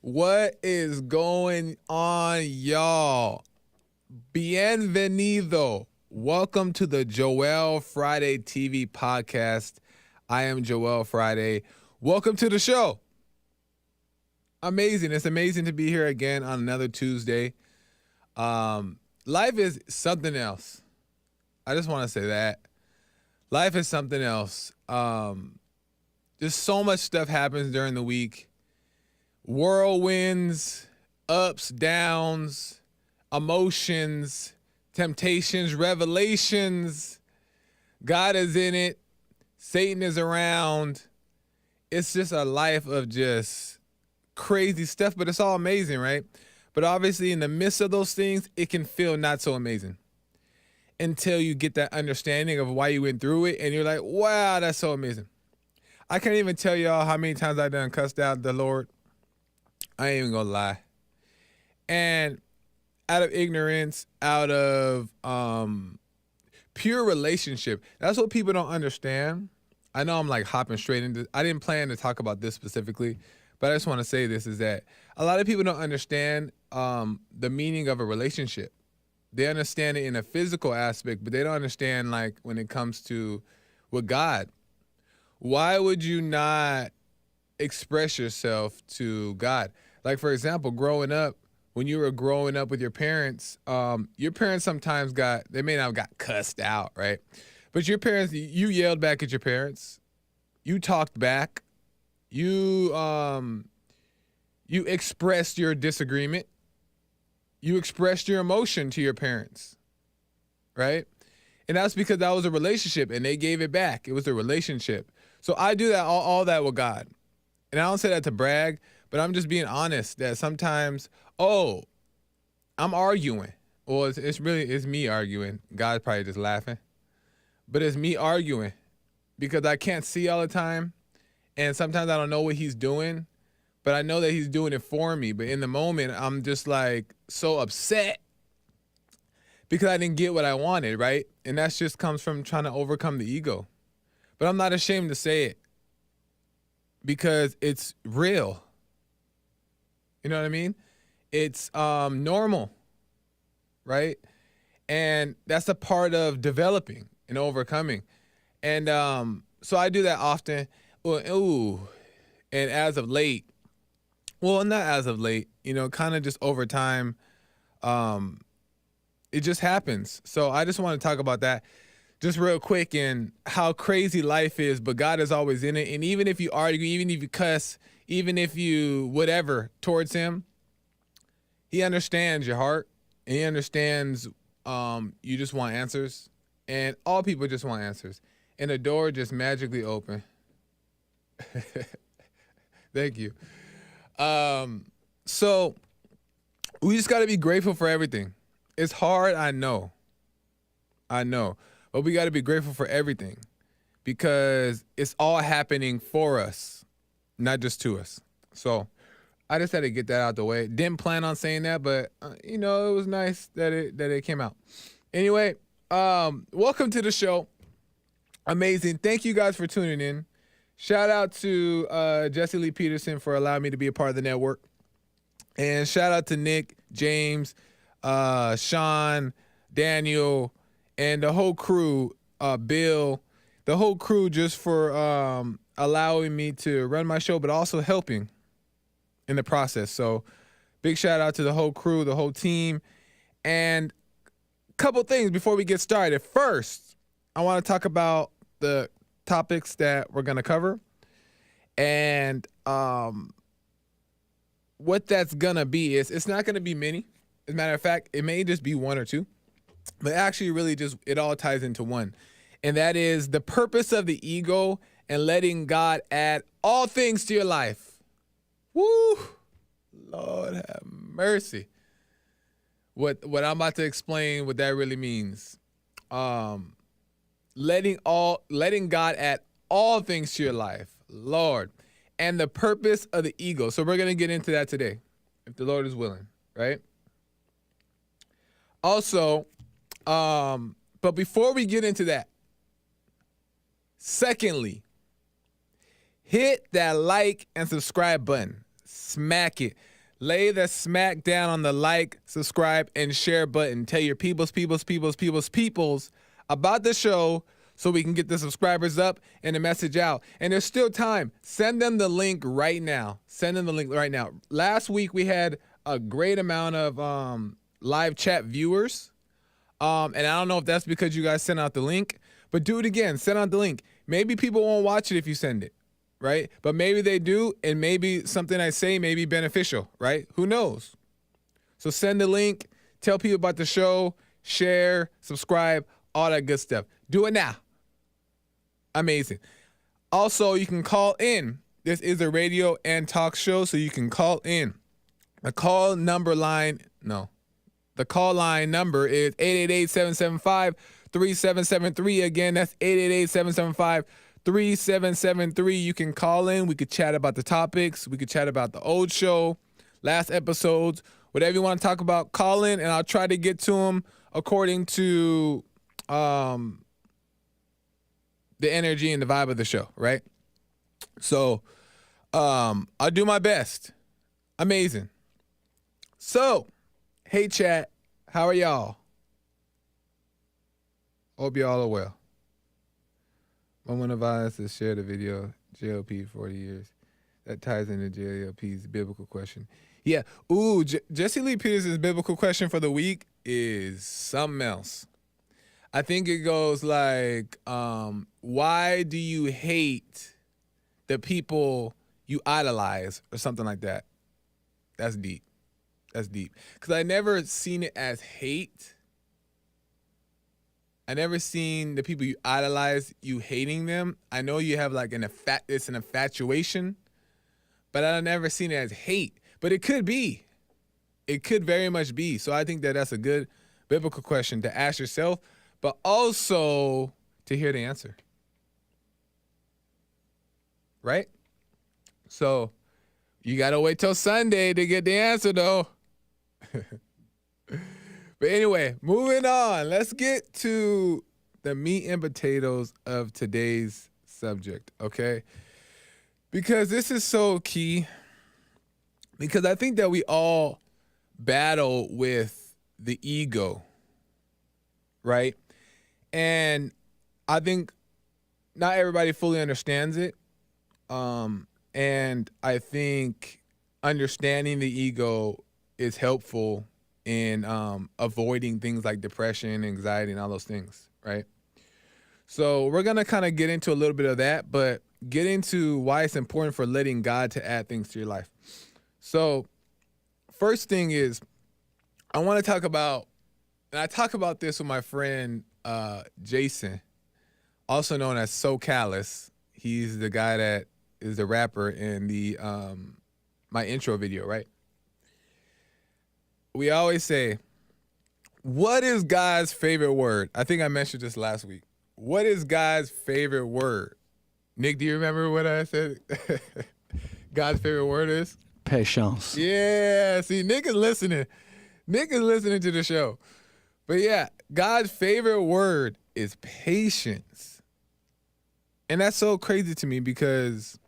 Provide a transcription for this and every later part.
What is going on, y'all? Bienvenido. Welcome to the Joel Friday TV podcast. I am Joel Friday. Welcome to the show. Amazing. It's amazing to be here again on another Tuesday. Life is something else. I just want to say that. Life is something else. Just so much stuff happens during the week. Whirlwinds, ups, downs, emotions, temptations, revelations. God is in it. Satan is around. It's just a life of just crazy stuff, but it's all amazing, right? But obviously in the midst of those things, it can feel not so amazing until you get that understanding of why you went through it. And you're like, wow, that's so amazing. I can't even tell y'all how many times I done cussed out the Lord. I ain't even gonna lie. And out of ignorance, out of pure relationship, that's what people don't understand. I know I'm like hopping straight into, I didn't plan to talk about this specifically, but I just want to say this is that a lot of people don't understand the meaning of a relationship. They understand it in a physical aspect, but they don't understand like when it comes to with God. Why would you not express yourself to God? Like, for example, growing up, when you were growing up with your parents sometimes they may not have got cussed out, right? But your parents, you yelled back at your parents. You talked back. You expressed your disagreement. You expressed your emotion to your parents, right? And that's because that was a relationship and they gave it back. It was a relationship. So I do that, all that with God. And I don't say that to brag, but I'm just being honest that sometimes, I'm arguing. Well, it's me arguing. God's probably just laughing. But it's me arguing because I can't see all the time. And sometimes I don't know what he's doing, but I know that he's doing it for me. But in the moment, I'm just like so upset because I didn't get what I wanted, right? And that just comes from trying to overcome the ego. But I'm not ashamed to say it because it's real. You know what I mean? It's normal, right? And that's a part of developing and overcoming. And so I do that often. And as of late, well, not as of late, kind of just over time, it just happens. So I just want to talk about that just real quick and how crazy life is, but God is always in it. And even if you argue, even if you cuss, even if you whatever towards him, he understands your heart and he understands you just want answers. And all people just want answers. And the door just magically open. Thank you. So we just got to be grateful for everything. It's hard, I know. But we got to be grateful for everything because it's all happening for us, not just to us. So I just had to get that out the way. Didn't plan on saying that, but it was nice that it came out. Anyway, welcome to the show. Amazing. Thank you guys for tuning in. Shout out to Jesse Lee Peterson for allowing me to be a part of the network. And shout out to Nick, James, Sean, Daniel, and the whole crew, Bill, the whole crew just for allowing me to run my show, but also helping in the process. So big shout out to the whole crew, the whole team. And a couple things before we get started. First, I want to talk about the topics that we're going to cover and what that's going to be is it's not going to be many. As a matter of fact, it may just be one or two, but actually really just it all ties into one. And that is the purpose of the ego and letting God add all things to your life. Woo! Lord have mercy. What I'm about to explain what that really means. Letting God add all things to your life, Lord, and the purpose of the ego. So we're gonna get into that today, if the Lord is willing, right? Also, but before we get into that, secondly, hit that like and subscribe button. Smack it. Lay the smack down on the like, subscribe, and share button. Tell your peoples about the show so we can get the subscribers up and the message out. And there's still time. Send them the link right now. Last week we had a great amount of live chat viewers. And I don't know if that's because you guys sent out the link, but do it again. Send out the link. Maybe people won't watch it if you send it. Right? But maybe they do, and maybe something I say may be beneficial, right? Who knows? So send the link, tell people about the show, share, subscribe, all that good stuff. Do it now. Amazing. Also, you can call in. This is a radio and talk show, so you can call in. The call line number is 888-775-3773. Again, that's 888-775-3773. You can call in. We could chat about the topics. We could chat about the old show, last episodes, whatever you want to talk about. Call in, and I'll try to get to them according to the energy and the vibe of the show, right? So I'll do my best. Amazing. So, hey, chat. How are y'all? Hope y'all are well. Moment of violence is share the video, JLP 40 years. That ties into JLP's biblical question. Yeah. Ooh, Jesse Lee Peterson's biblical question for the week is something else. I think it goes like, why do you hate the people you idolize or something like that? That's deep. Because I never seen it as hate. I never seen the people you idolize, you hating them. I know you have like it's an infatuation, but I've never seen it as hate. But it could be. It could very much be. So I think that that's a good biblical question to ask yourself, but also to hear the answer. Right? So you got to wait till Sunday to get the answer, though. But anyway, moving on. Let's get to the meat and potatoes of today's subject, okay? Because this is so key. Because I think that we all battle with the ego, right? And I think not everybody fully understands it. And I think understanding the ego is helpful in avoiding things like depression, anxiety, and all those things, right? So we're going to kind of get into a little bit of that, but get into why it's important for letting God to add things to your life. So first thing is, I want to talk about, and I talk about this with my friend Jason, also known as So Callous. He's the guy that is the rapper in the my intro video, right? We always say, what is God's favorite word? I think I mentioned this last week. What is God's favorite word? Nick, do you remember what I said God's favorite word is? Patience. Yeah, see, Nick is listening. Nick is listening to the show. But yeah, God's favorite word is patience. And that's so crazy to me because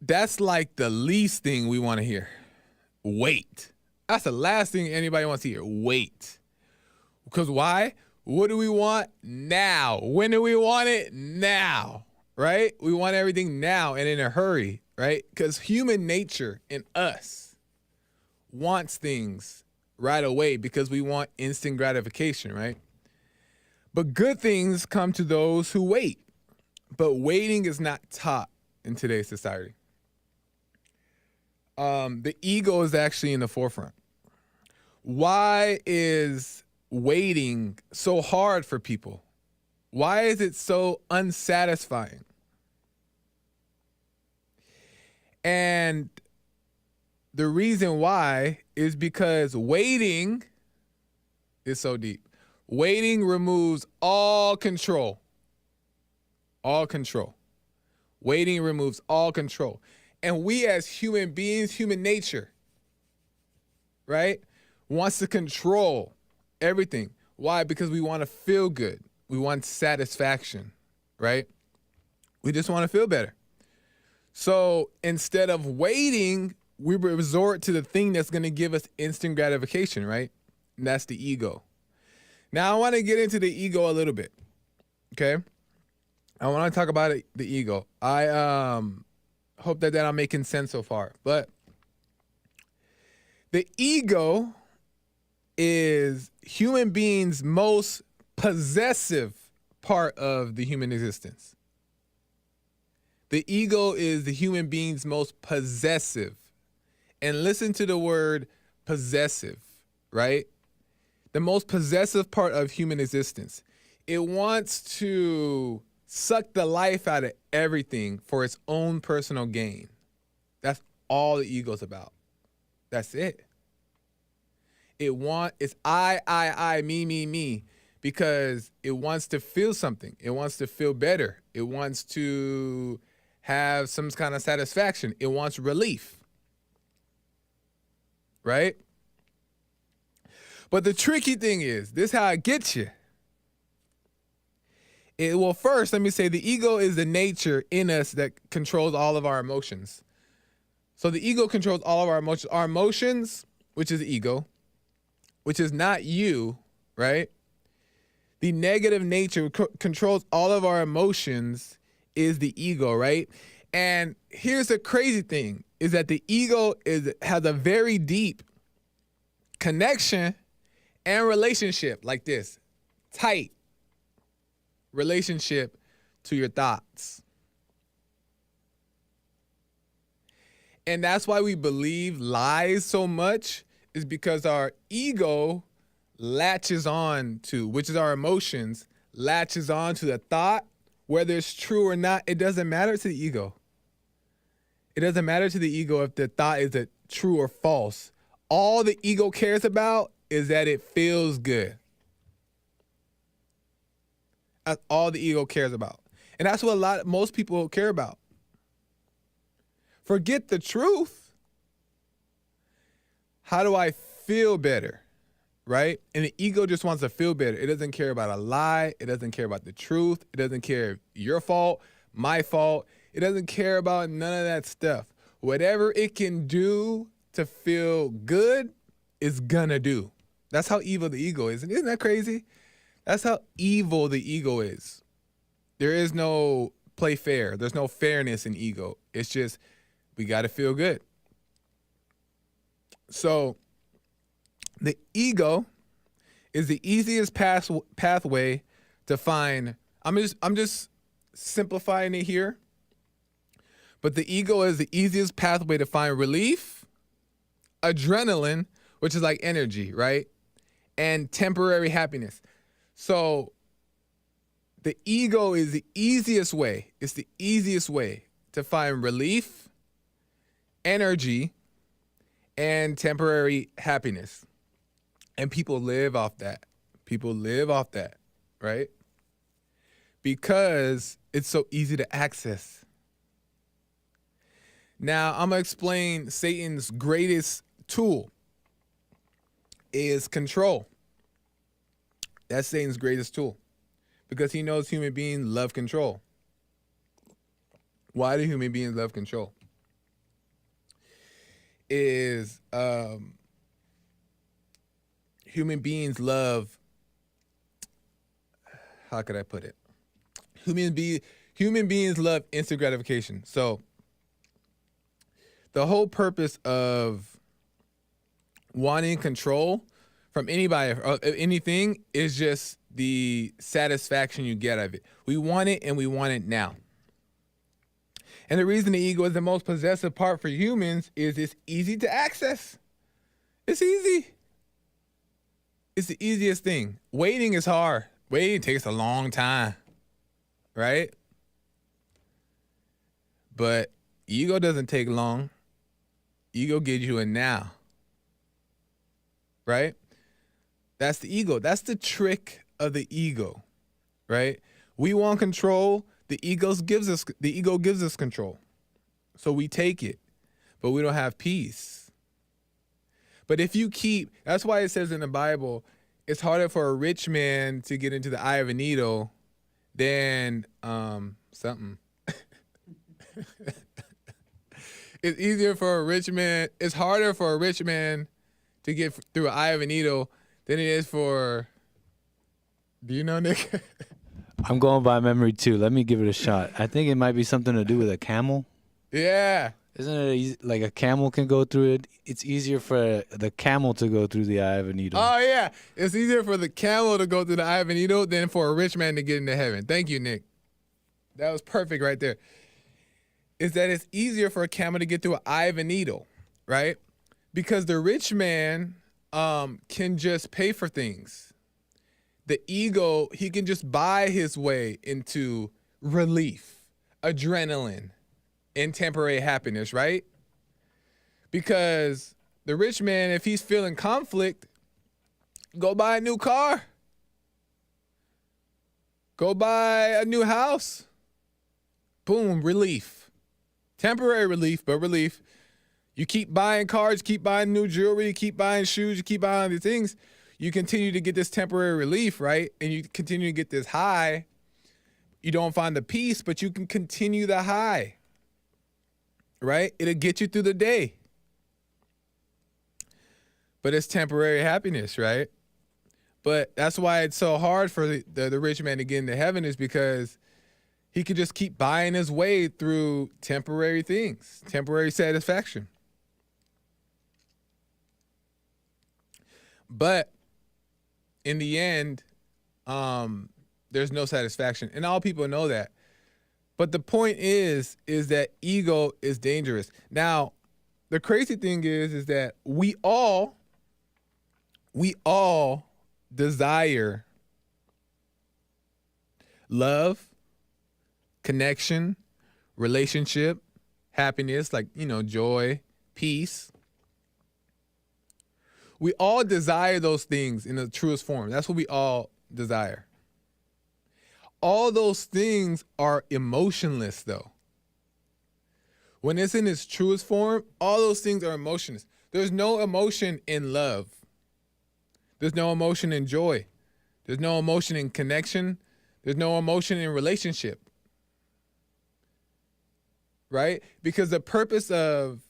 that's like the least thing we want to hear. Wait. That's the last thing anybody wants to hear. Wait. Because why? What do we want? Now. When do we want it? Now. Right? We want everything now and in a hurry, right? Because human nature in us wants things right away because we want instant gratification, right? But good things come to those who wait. But waiting is not taught in today's society. The ego is actually in the forefront. Why is waiting so hard for people? Why is it so unsatisfying? And the reason why is because waiting is so deep. Waiting removes all control. All control. Waiting removes all control. And we as human beings, human nature, right, wants to control everything. Why? Because we want to feel good. We want satisfaction, right? We just want to feel better. So instead of waiting, we resort to the thing that's going to give us instant gratification, right? And that's the ego. Now, I want to get into the ego a little bit, okay? I want to talk about the ego. I hope that I'm making sense so far. But the ego is human beings' most possessive part of the human existence. The ego is the human being's most possessive. And listen to the word possessive, right? The most possessive part of human existence. It wants to suck the life out of everything for its own personal gain. That's all the ego's about. That's it. It's I, me, because it wants to feel something. It wants to feel better. It wants to have some kind of satisfaction. It wants relief. Right? But the tricky thing is, this is how it gets you. Well, first, let me say the ego is the nature in us that controls all of our emotions. So the ego controls all of our emotions. Our emotions, which is the ego, which is not you, right? The negative nature controls all of our emotions is the ego, right? And here's the crazy thing, is that the ego has a very deep connection and relationship like this, tight relationship to your thoughts. And that's why we believe lies so much, is because our ego latches on to, which is our emotions, latches on to the thought, whether it's true or not. It doesn't matter to the ego. It doesn't matter to the ego if the thought is true or false. All the ego cares about is that it feels good. That's all the ego cares about. And that's what most people care about. Forget the truth. How do I feel better? Right? And the ego just wants to feel better. It doesn't care about a lie. It doesn't care about the truth. It doesn't care if your fault, my fault. It doesn't care about none of that stuff. Whatever it can do to feel good is gonna do. That's how evil the ego is. And isn't that crazy? That's how evil the ego is. There is no play fair. There's no fairness in ego. It's just, we got to feel good. So the ego is the easiest pathway to find. I'm just simplifying it here. But the ego is the easiest pathway to find relief, adrenaline, which is like energy, right? And temporary happiness. So the ego is the easiest way. It's the easiest way to find relief, energy, and temporary happiness. And people live off that. People live off that, right? Because it's so easy to access. Now, I'm going to explain Satan's greatest tool is control. That's Satan's greatest tool, because he knows human beings love control. Why do human beings love control? Human beings love, how could I put it? Human beings love instant gratification. So the whole purpose of wanting control from anybody or anything is just the satisfaction you get out of it. We want it, and we want it now. And the reason the ego is the most possessive part for humans is it's easy to access. It's easy. It's the easiest thing. Waiting is hard. Waiting takes a long time, right? But ego doesn't take long. Ego gives you a now, right? That's the ego. That's the trick of the ego, right? We want control. The ego gives us control. So we take it, but we don't have peace. But if you that's why it says in the Bible, it's harder for a rich man to get into the eye of a needle than something. It's easier for a rich man. It's harder for a rich man to get through an eye of a needle than it is for. Do you know, Nick? I'm going by memory too. Let me give it a shot. I think it might be something to do with a camel. Yeah. Isn't it like a camel can go through it? It's easier for the camel to go through the eye of a needle. Oh, yeah. It's easier for the camel to go through the eye of a needle than for a rich man to get into heaven. Thank you, Nick. That was perfect right there. Is that it's easier for a camel to get through an eye of a needle, right? Because the rich man can just pay for things. The ego, he can just buy his way into relief, adrenaline, and temporary happiness, right? Because the rich man, if he's feeling conflict, go buy a new car. Go buy a new house. Boom, relief. Temporary relief, but relief. You keep buying cars, keep buying new jewelry, keep buying shoes, you keep buying these things. You continue to get this temporary relief, right? And you continue to get this high. You don't find the peace, but you can continue the high, right? It'll get you through the day. But it's temporary happiness, right? But that's why it's so hard for the rich man to get into heaven, is because he could just keep buying his way through temporary things, temporary satisfaction. But in the end, there's no satisfaction. And all people know that. But the point is that ego is dangerous. Now, the crazy thing is that we all desire love, connection, relationship, happiness, like, joy, peace. We all desire those things in the truest form. That's what we all desire. All those things are emotionless, though. When it's in its truest form, all those things are emotionless. There's no emotion in love. There's no emotion in joy. There's no emotion in connection. There's no emotion in relationship. Right? Because the purpose of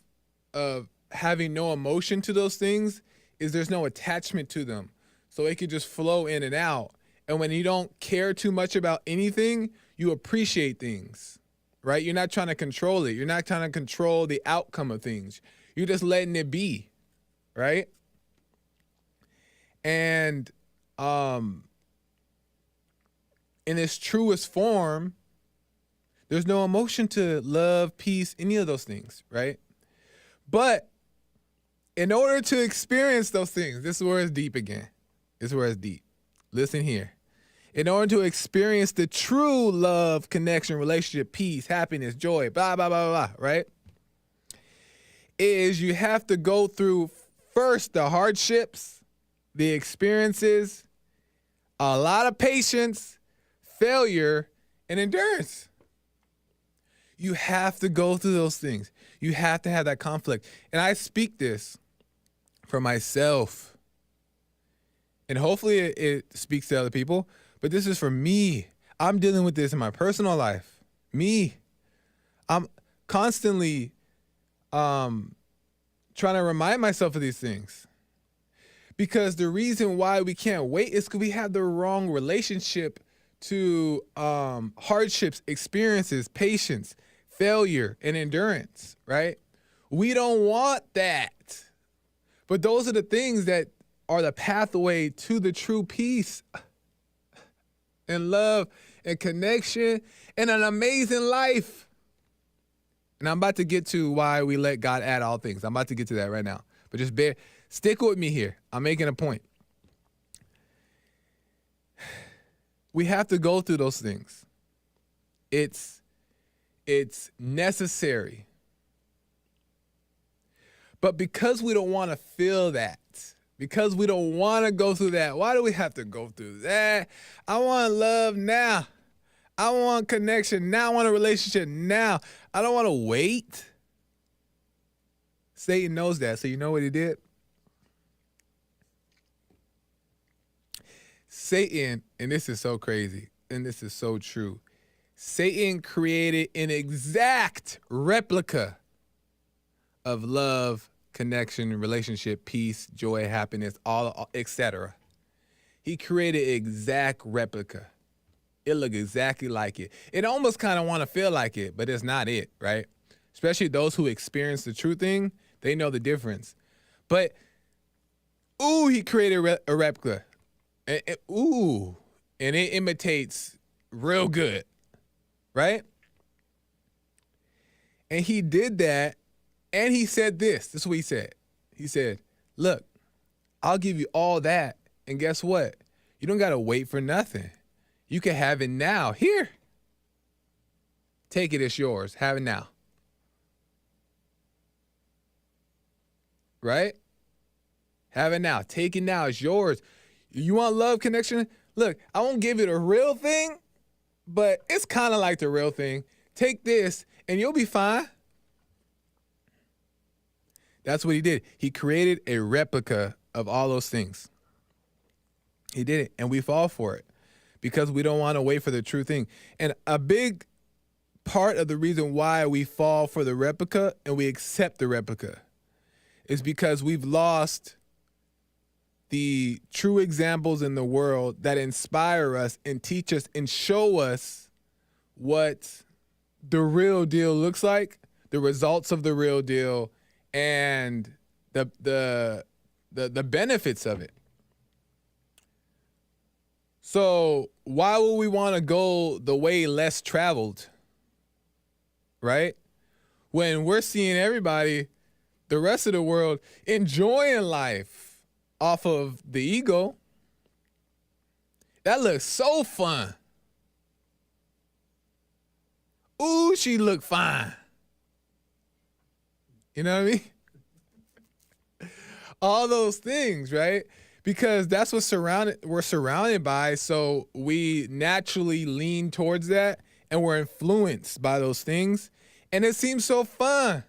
having no emotion to those things is there's no attachment to them. So it can just flow in and out. And when you don't care too much about anything, you appreciate things, right? You're not trying to control it. You're not trying to control the outcome of things. You're just letting it be, right? And in its truest form, there's no emotion to love, peace, any of those things, right? But in order to experience those things, this is where it's deep again. This is where it's deep. Listen here. In order to experience the true love, connection, relationship, peace, happiness, joy, blah, blah, blah, blah, right? Is you have to go through first the hardships, the experiences, a lot of patience, failure, and endurance. You have to go through those things. You have to have that conflict. And I speak this for myself. And hopefully it speaks to other people. But this is for me. I'm dealing with this in my personal life. Me. I'm constantly trying to remind myself of these things. Because the reason why we can't wait is because we have the wrong relationship to hardships, experiences, patience, failure, and endurance, right? We don't want that. But those are the things that are the pathway to the true peace and love and connection and an amazing life. And I'm about to get to why we let God add all things. I'm about to get to that right now. But just stick with me here. I'm making a point. We have to go through those things. It's necessary. But because we don't want to feel that, because we don't want to go through that, why do we have to go through that? I want love now. I want connection now. I want a relationship now. I don't want to wait. Satan knows that. So you know what he did? Satan, and this is so crazy, and this is so true. Satan created an exact replica of love, connection, relationship, peace, joy, happiness, all etc. He created an exact replica. It looked exactly like it. It almost kind of want to feel like it, but it's not it, right? Especially those who experience the true thing, they know the difference. But, ooh, he created a replica. Ooh, and it imitates real good, right? And he did that, and he said this. This is what he said. He said, look, I'll give you all that, and guess what? You don't got to wait for nothing. You can have it now. Here. Take it, it's yours. Have it now. Right? Have it now. Take it now. It's yours. You want love, connection? Look, I won't give you the real thing, but it's kind of like the real thing. Take this, and you'll be fine. That's what he did. He created a replica of all those things. He did it, and we fall for it because we don't want to wait for the true thing. And a big part of the reason why we fall for the replica and we accept the replica is because we've lost the true examples in the world that inspire us and teach us and show us what the real deal looks like, the results of the real deal, and the benefits of it. So why would we want to go the way less traveled, right? When we're seeing everybody, the rest of the world, enjoying life off of the ego. That looks so fun. Ooh, she looked fine. You know what I mean? All those things, right? Because that's what we're surrounded by, so we naturally lean towards that, and we're influenced by those things, and it seems so fun,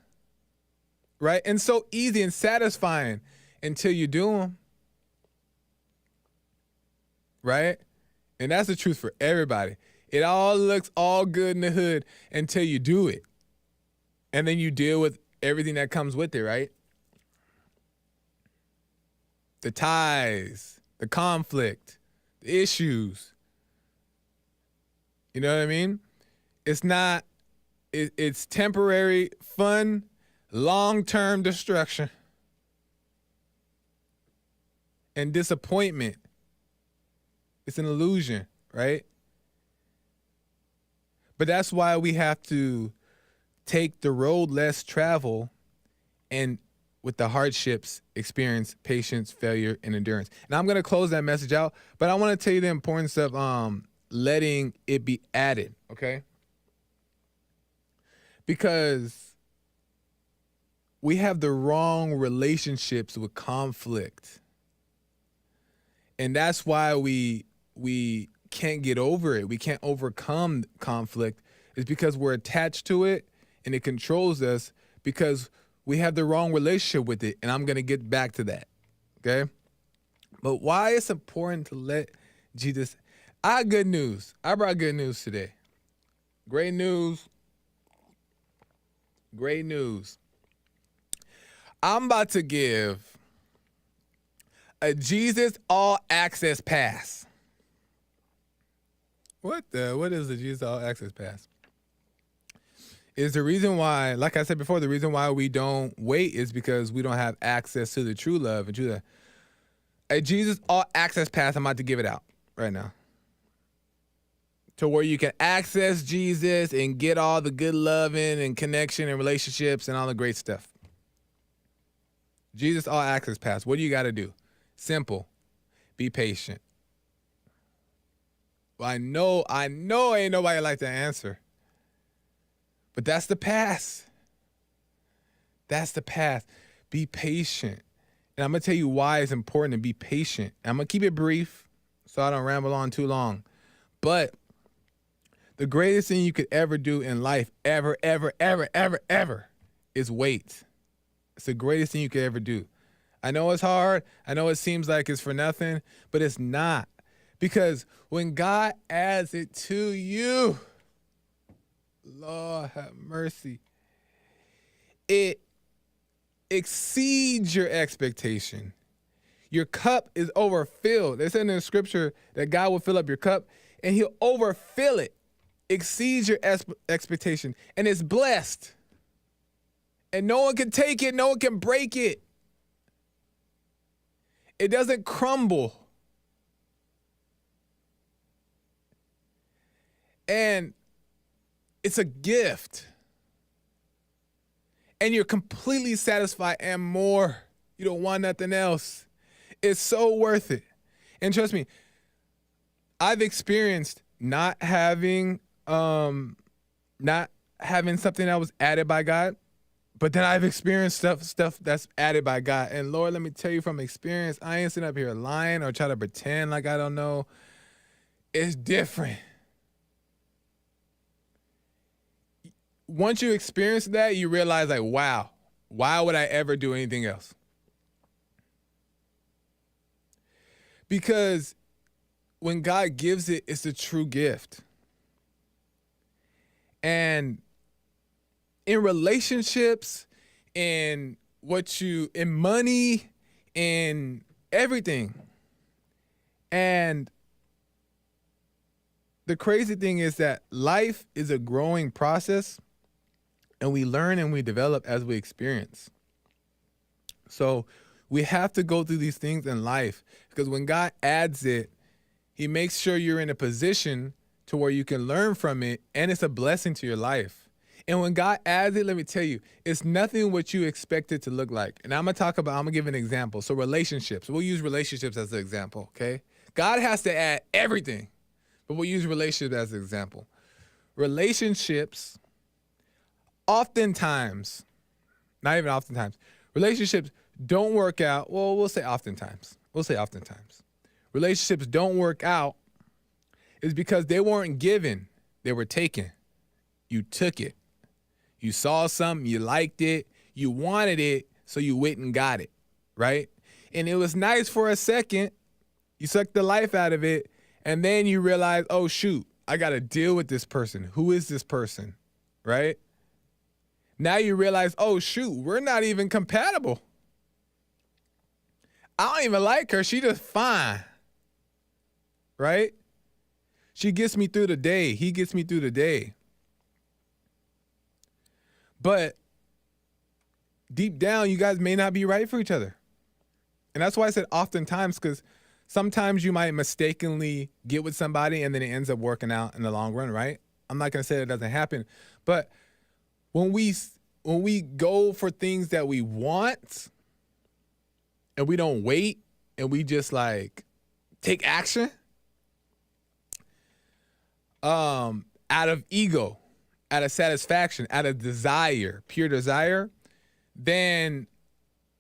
right? And so easy and satisfying until you do them, right? And that's the truth for everybody. It all looks all good in the hood until you do it, and then you deal with everything that comes with it, right? The ties, the conflict, the issues. You know what I mean? It's temporary fun, long-term destruction and disappointment. It's an illusion, right? But that's why we have to take the road less traveled and with the hardships, experience patience, failure, and endurance. And I'm going to close that message out, but I want to tell you the importance of letting it be added, okay? Because we have the wrong relationships with conflict. And that's why we can't get over it. We can't overcome conflict. It's because we're attached to it and it controls us because we have the wrong relationship with it, and I'm going to get back to that, okay? But why it's important to let Jesus... I got good news. I brought good news today. Great news. Great news. I'm about to give a Jesus All Access Pass. What is the Jesus All Access Pass? Is the reason why, like I said before, the reason why we don't wait is because we don't have access to the true love and true love. A Jesus All Access Pass, I'm about to give it out right now. To where you can access Jesus and get all the good loving and connection and relationships and all the great stuff. Jesus All Access Pass. What do you got to do? Simple. Be patient. Well, I know ain't nobody like that answer. But that's the pass. That's the path. Be patient. And I'm going to tell you why it's important to be patient. And I'm going to keep it brief so I don't ramble on too long. But the greatest thing you could ever do in life, ever, is wait. It's the greatest thing you could ever do. I know it's hard. I know it seems like it's for nothing, but it's not. Because when God adds it to you, Lord have mercy, it exceeds your expectation. Your cup is overfilled. They said in the scripture that God will fill up your cup and he'll overfill it. Exceeds your expectation. And it's blessed. And no one can take it. No one can break it. It doesn't crumble. And it's a gift. And you're completely satisfied and more. You don't want nothing else. It's so worth it. And trust me, I've experienced not having something that was added by God, but then I've experienced stuff that's added by God. And Lord, let me tell you from experience, I ain't sitting up here lying or try to pretend like I don't know. It's different. Once you experience that, you realize like, wow, why would I ever do anything else? Because when God gives it, it's a true gift. And in relationships, in money, in everything. And the crazy thing is that life is a growing process, and we learn and we develop as we experience. So we have to go through these things in life, because when God adds it, he makes sure you're in a position to where you can learn from it, and it's a blessing to your life. And when God adds it, let me tell you, it's nothing what you expect it to look like. And I'm gonna give an example. So relationships, we'll use relationships as an example, okay? God has to add everything, but we'll use relationships as an example. Relationships, oftentimes, not even oftentimes, relationships don't work out. Well, we'll say oftentimes. Relationships don't work out is because they weren't given, they were taken. You took it. You saw something, you liked it, you wanted it, so you went and got it, right? And it was nice for a second. You sucked the life out of it, and then you realize, oh, shoot, I got to deal with this person. Who is this person, right? Now you realize, oh, shoot, we're not even compatible. I don't even like her. She just fine, right? She gets me through the day. He gets me through the day. But deep down, you guys may not be right for each other. And that's why I said oftentimes, because sometimes you might mistakenly get with somebody and then it ends up working out in the long run, right? I'm not going to say it doesn't happen. But when we go for things that we want and we don't wait and we just like take action out of ego, out of satisfaction, out of desire, pure desire, then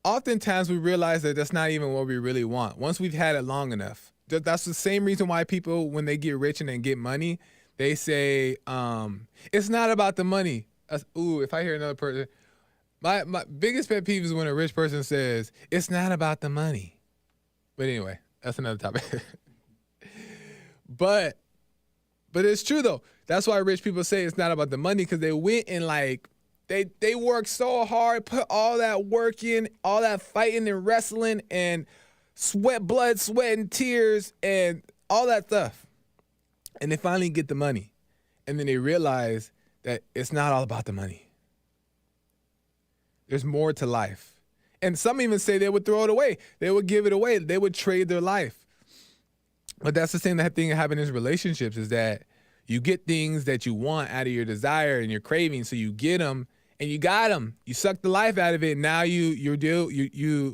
oftentimes we realize that that's not even what we really want. Once we've had it long enough. That's the same reason why people, when they get rich and they get money, they say, it's not about the money. If I hear another person, my biggest pet peeve is when a rich person says, it's not about the money. But anyway, that's another topic. But it's true though. That's why rich people say it's not about the money, because they went and like, they worked so hard, put all that work in, all that fighting and wrestling and blood, sweat, and tears and all that stuff. And they finally get the money. And then they realize that it's not all about the money. There's more to life. And some even say they would throw it away. They would give it away. They would trade their life. But that's the same thing that happens in relationships, is that you get things that you want out of your desire and your craving. So you get them and you got them. You suck the life out of it. Now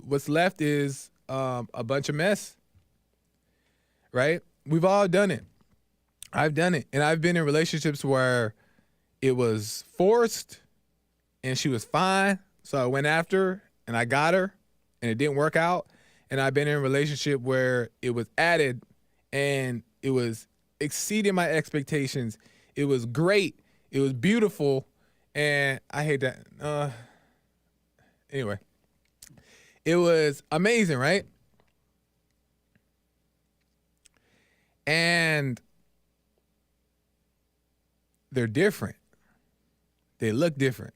what's left is a bunch of mess, right? We've all done it. I've done it. And I've been in relationships where it was forced and she was fine. So I went after her and I got her and it didn't work out. And I've been in a relationship where it was added and it was exceeding my expectations. It was great. It was beautiful. And I hate that. Anyway, it was amazing, right? And they're different. They look different.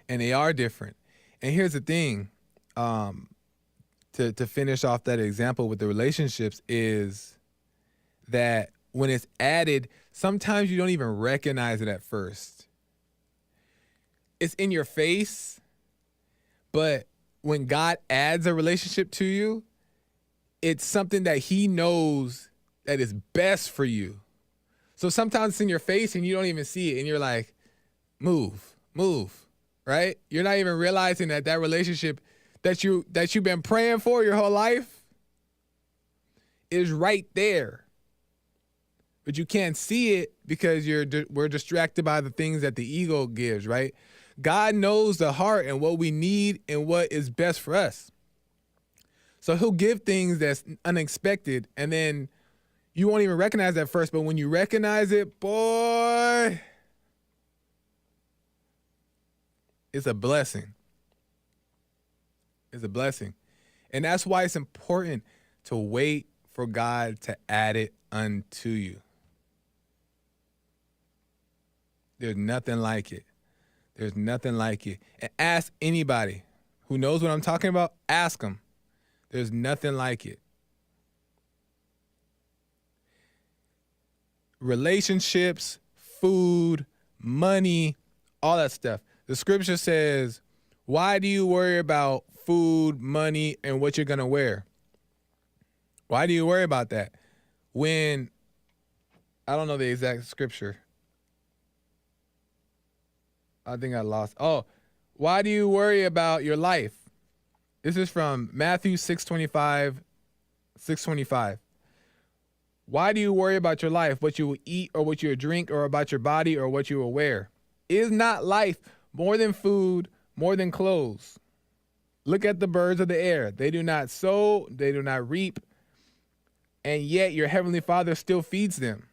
And they are different. And here's the thing, to finish off that example with the relationships is that when it's added, sometimes you don't even recognize it at first. It's in your face, but when God adds a relationship to you, it's something that he knows that is best for you. So sometimes it's in your face and you don't even see it and you're like, move, right? You're not even realizing that relationship that you've been praying for your whole life is right there. But you can't see it because we're distracted by the things that the ego gives, right? God knows the heart and what we need and what is best for us. So he'll give things that's unexpected, and then you won't even recognize that first. But when you recognize it, boy, it's a blessing. It's a blessing. And that's why it's important to wait for God to add it unto you. There's nothing like it. There's nothing like it. And ask anybody who knows what I'm talking about. Ask them. There's nothing like it. Relationships, food, money, all that stuff. The scripture says, why do you worry about food, money, and what you're going to wear? Why do you worry about that? When, I don't know the exact scripture. I think I lost. Oh, why do you worry about your life? This is from Matthew 6:25. Why do you worry about your life, what you will eat or what you will drink, or about your body or what you will wear? Is not life more than food, more than clothes? Look at the birds of the air. They do not sow, they do not reap, and yet your heavenly Father still feeds them.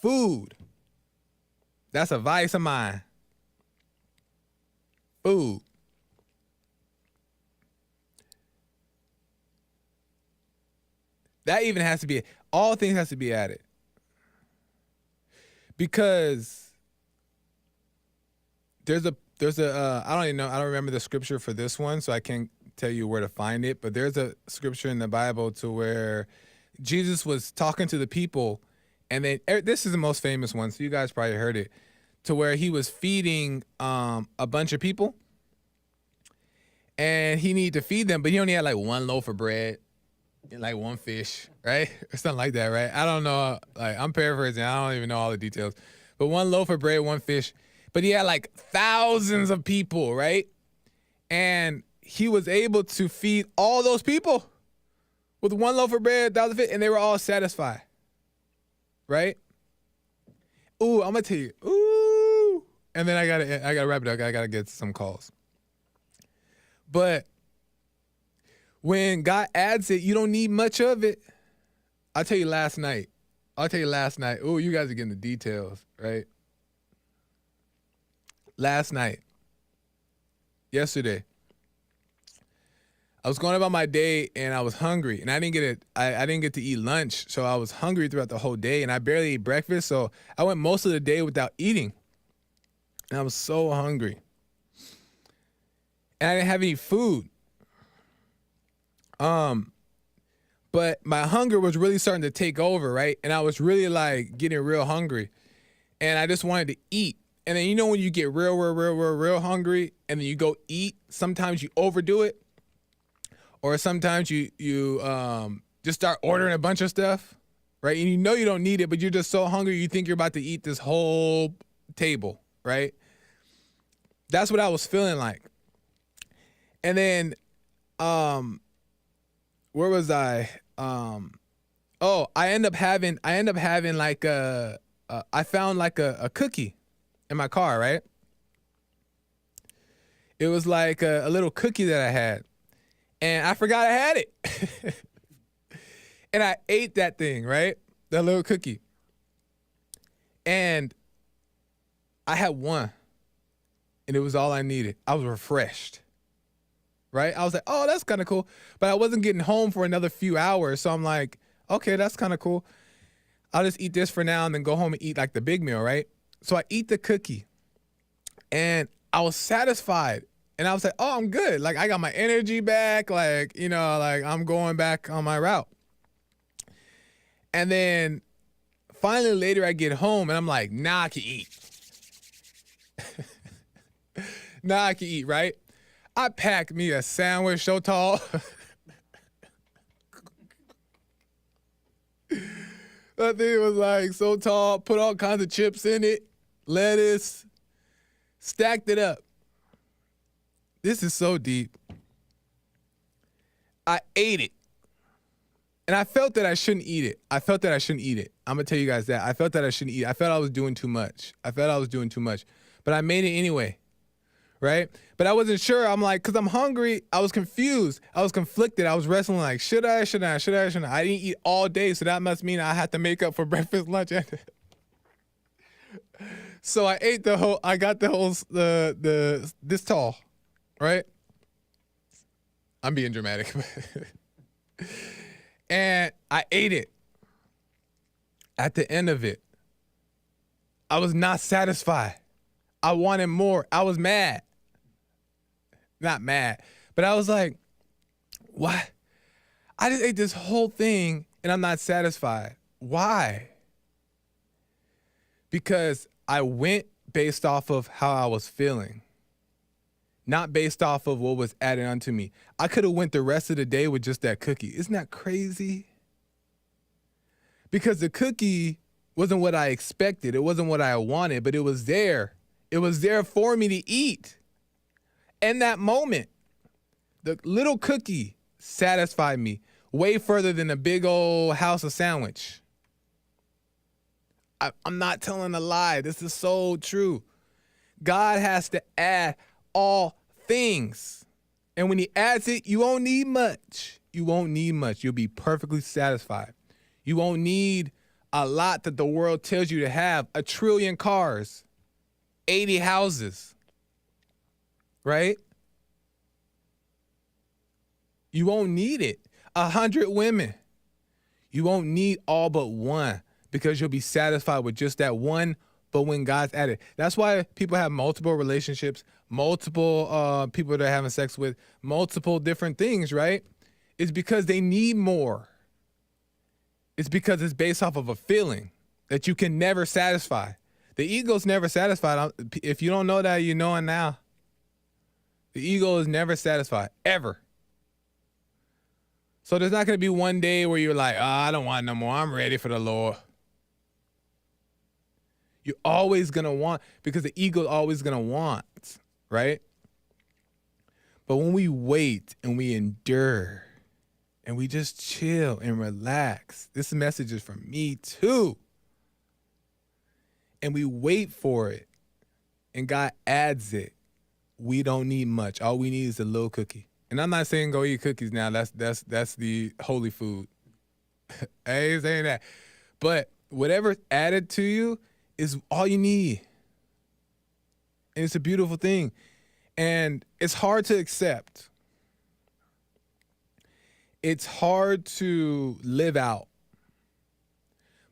Food. That's a vice of mine. Food. That even has to be, all things has to be added. Because there's a I don't even know, I don't remember the scripture for this one, so I can't tell you where to find it, but there's a scripture in the Bible to where Jesus was talking to the people, and then this is the most famous one, so you guys probably heard it, to where he was feeding a bunch of people, and he needed to feed them, but he only had like one loaf of bread and like one fish, right? Or something like that, right? I don't know. Like, I'm paraphrasing. I don't even know all the details. But one loaf of bread, one fish. But he had like thousands of people, right? And he was able to feed all those people with one loaf of bread, 1,000 fish, and they were all satisfied, right? Ooh, I'm gonna tell you. Ooh, and then I gotta wrap it up. I gotta get some calls. But when God adds it, you don't need much of it. I'll tell you last night. Ooh, you guys are getting the details, right? Last night, yesterday, I was going about my day and I was hungry, and I didn't get to eat lunch, so I was hungry throughout the whole day, and I barely ate breakfast, so I went most of the day without eating, and I was so hungry, and I didn't have any food. But my hunger was really starting to take over, right? And I was really like getting real hungry, and I just wanted to eat. And then, you know, when you get real hungry and then you go eat, sometimes you overdo it, or sometimes you just start ordering a bunch of stuff, right? And you know you don't need it, but you're just so hungry you think you're about to eat this whole table, right? That's what I was feeling like. And then, where was I? I end up having like I found like a cookie in my car, right? It was like a little cookie that I had, and I forgot I had it. And I ate that thing, right? That little cookie. And I had one, and it was all I needed. I was refreshed. Right? I was like, oh, that's kind of cool. But I wasn't getting home for another few hours. So I'm like, okay, that's kind of cool. I'll just eat this for now and then go home and eat like the big meal, right? So I eat the cookie, and I was satisfied. And I was like, oh, I'm good. Like, I got my energy back. Like, you know, like I'm going back on my route. And then finally later I get home and I'm like, nah, I can eat. Now I can eat, right? I packed me a sandwich so tall. That thing was like so tall, put all kinds of chips in it, lettuce, stacked it up. This is so deep. I ate it. And I felt that I shouldn't eat it. I'm going to tell you guys that. I felt that I shouldn't eat it. I felt I was doing too much. But I made it anyway. Right? But I wasn't sure. I'm like, because I'm hungry. I was confused. I was conflicted. I was wrestling like, should I? I didn't eat all day, so that must mean I had to make up for breakfast, lunch, and so I ate this tall, right? I'm being dramatic. And I ate it. At the end of it, I was not satisfied. I wanted more. I was mad. Not mad, but I was like, what? I just ate this whole thing and I'm not satisfied. Why? Because I went based off of how I was feeling, not based off of what was added onto me. I could have went the rest of the day with just that cookie. Isn't that crazy? Because the cookie wasn't what I expected. It wasn't what I wanted, but it was there. It was there for me to eat. In that moment, the little cookie satisfied me way further than a big old house of sandwich. I'm not telling a lie. This is so true. God has to add all things. And when he adds it, you won't need much. You'll be perfectly satisfied. You won't need a lot that the world tells you to have. 1 trillion cars, 80 houses. Right? You won't need it. 100 women. You won't need all but one because you'll be satisfied with just that one, but when God's at it. That's why people have multiple relationships, multiple people they're having sex with, multiple different things, right? It's because they need more. It's because it's based off of a feeling that you can never satisfy. The ego's never satisfied. If you don't know that, you know it now. The ego is never satisfied, ever. So there's not going to be one day where you're like, oh, I don't want no more. I'm ready for the Lord. You're always going to want, because the ego is always going to want, right? But when we wait and we endure and we just chill and relax, this message is from me too. And we wait for it and God adds it. We don't need much. All we need is a little cookie. And I'm not saying go eat cookies now. That's the holy food. I ain't saying that. But whatever's added to you is all you need. And it's a beautiful thing. And it's hard to accept. It's hard to live out.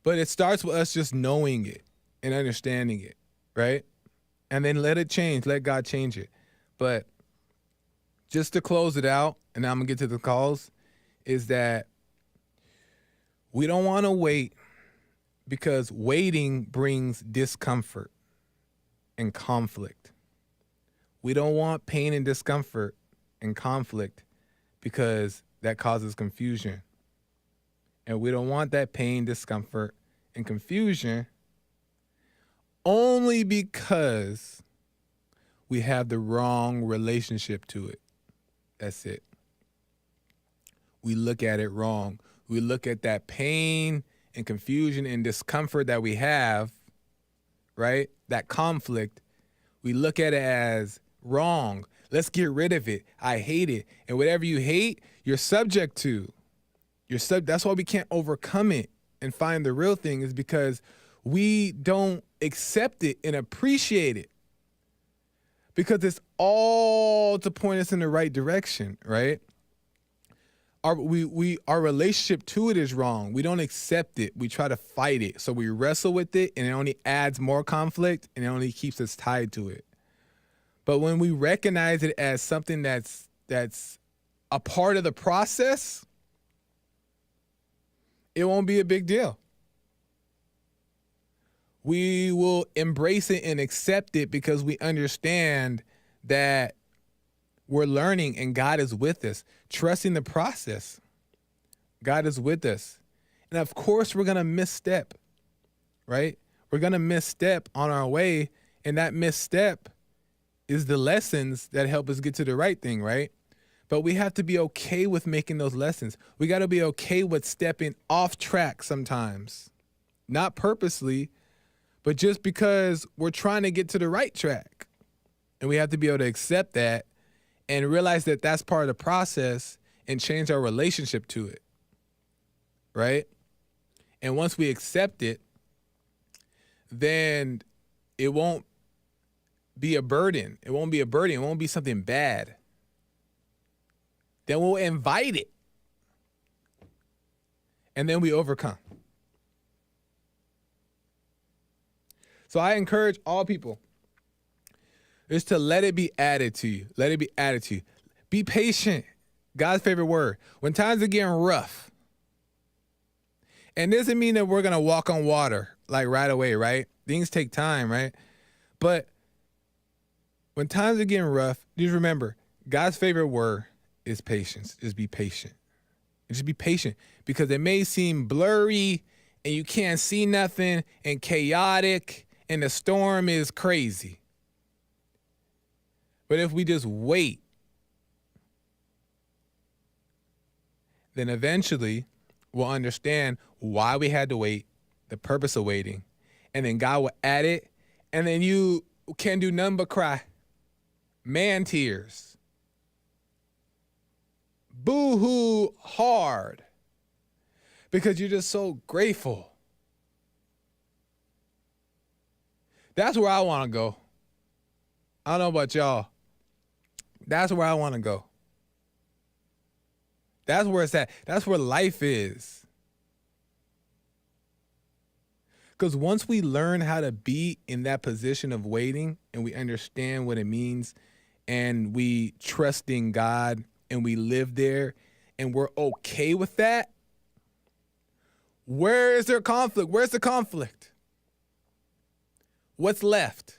But it starts with us just knowing it and understanding it, right? And then let it change. Let God change it. But just to close it out, and now I'm going to get to the calls, is that we don't want to wait because waiting brings discomfort and conflict. We don't want pain and discomfort and conflict because that causes confusion. And we don't want that pain, discomfort, and confusion only because we have the wrong relationship to it. That's it. We look at it wrong. We look at that pain and confusion and discomfort that we have, right? That conflict, we look at it as wrong. Let's get rid of it. I hate it. And whatever you hate, you're subject to. That's why we can't overcome it and find the real thing, is because we don't accept it and appreciate it. Because it's all to point us in the right direction, right? Our relationship to it is wrong. We don't accept it. We try to fight it. So we wrestle with it, and it only adds more conflict, and it only keeps us tied to it. But when we recognize it as something that's a part of the process, it won't be a big deal. We will embrace it and accept it because we understand that we're learning and God is with us. Trusting the process. God is with us. And of course, we're going to misstep, right? We're going to misstep on our way. And that misstep is the lessons that help us get to the right thing, right? But we have to be okay with making those lessons. We got to be okay with stepping off track sometimes. Not purposely, but just because we're trying to get to the right track. And we have to be able to accept that and realize that that's part of the process and change our relationship to it, right? And once we accept it, then it won't be a burden. It won't be a burden. It won't be something bad. Then we'll invite it. And then we overcome. So I encourage all people is to let it be added to you. Let it be added to you. Be patient. God's favorite word. When times are getting rough, and it doesn't mean that we're going to walk on water like right away, right? Things take time, right? But when times are getting rough, just remember, God's favorite word is patience. Just be patient. Just be patient because it may seem blurry and you can't see nothing and chaotic and the storm is crazy. But if we just wait, then eventually we'll understand why we had to wait, the purpose of waiting, and then God will add it, and then you can do nothing but cry. Man tears. Boo-hoo hard. Because you're just so grateful. That's where I want to go. I don't know about y'all. That's where I want to go. That's where it's at. That's where life is. Because once we learn how to be in that position of waiting and we understand what it means and we trust in God and we live there and we're okay with that, where is there conflict? Where's the conflict? What's left?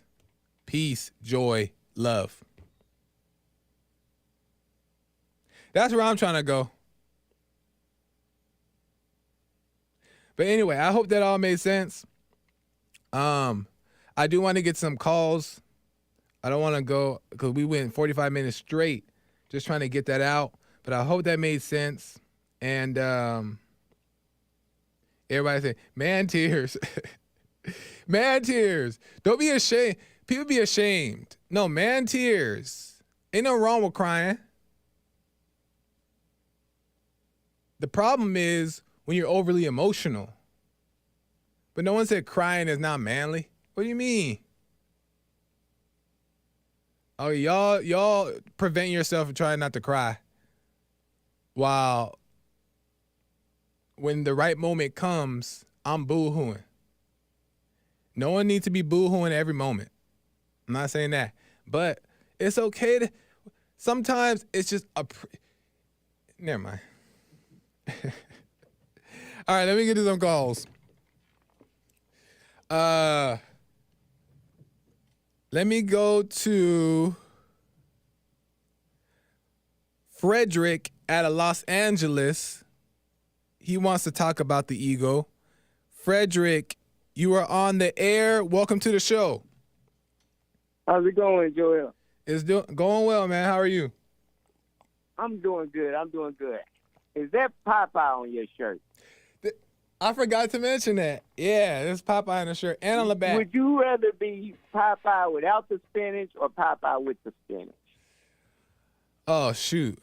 Peace, joy, love. That's where I'm trying to go. But anyway, I hope that all made sense. I do want to get some calls. I don't want to go because we went 45 minutes straight just trying to get that out. But I hope that made sense. And everybody say, man tears. Man tears. Don't be ashamed. People be ashamed. No, man tears. Ain't no wrong with crying. The problem is when you're overly emotional. But no one said crying is not manly. What do you mean? Oh, y'all prevent yourself from trying not to cry. While when the right moment comes, I'm boo-hooing. No one needs to be boo-hooing every moment. I'm not saying that. But it's okay to, sometimes it's just never mind. All right, let me get to some calls. Let me go to Frederick out of Los Angeles. He wants to talk about the ego. Frederick, you are on the air. Welcome to the show. How's it going, Joel? It's going well, man. How are you? I'm doing good. Is that Popeye on your shirt? I forgot to mention that. Yeah, there's Popeye on the shirt and on the back. Would you rather be Popeye without the spinach or Popeye with the spinach? Oh, shoot.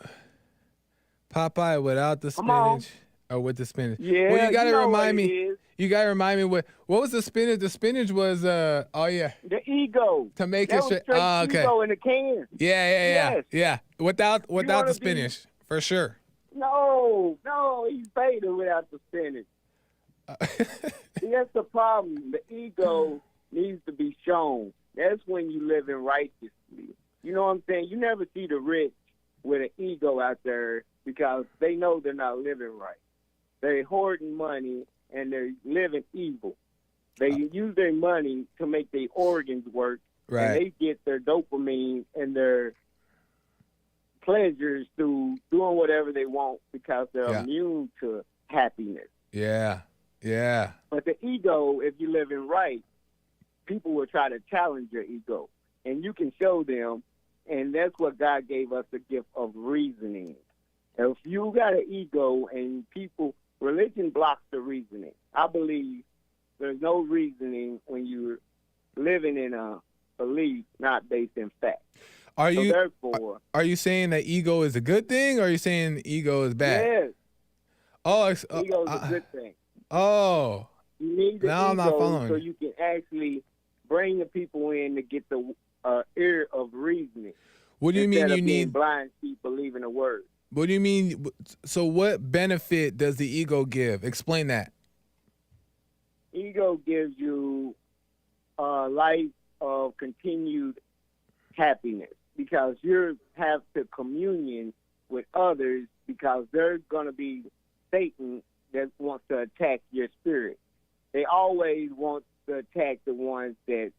Popeye without the spinach or with the spinach? Yeah, well, you got to remind me. Is. You got to remind me what was the spinach? The spinach was, oh, yeah. The ego. To make that it was straight okay. ego in the can. Yeah. Yes. Yeah. Without the spinach, for sure. No, he's better without the spinach. See, that's the problem. The ego needs to be shown. That's when you live in righteously. You know what I'm saying? You never see the rich with an ego out there because they know they're not living right. They're hoarding money and they're living evil. They use their money to make their organs work, Right. and they get their dopamine and their pleasures through doing whatever they want because they're immune to happiness. Yeah. Yeah. But the ego, if you're living right, people will try to challenge your ego, and you can show them, and that's what God gave us, the gift of reasoning. If you got an ego and religion blocks the reasoning. I believe there's no reasoning when you're living in a belief not based in fact. Are So you therefore, are you saying that ego is a good thing, or are you saying ego is bad? yes, Oh, ego is a good thing. Oh, You need the now I'm not ego following. so you can actually bring the people in to get the ear of reasoning. What do you mean instead you of being need? blind sheep believing a word? What do you mean? So, what benefit does the ego give? Explain that. Ego gives you a life of continued happiness because you have to communion with others because there's going to be Satan that wants to attack your spirit. They always want to attack the ones that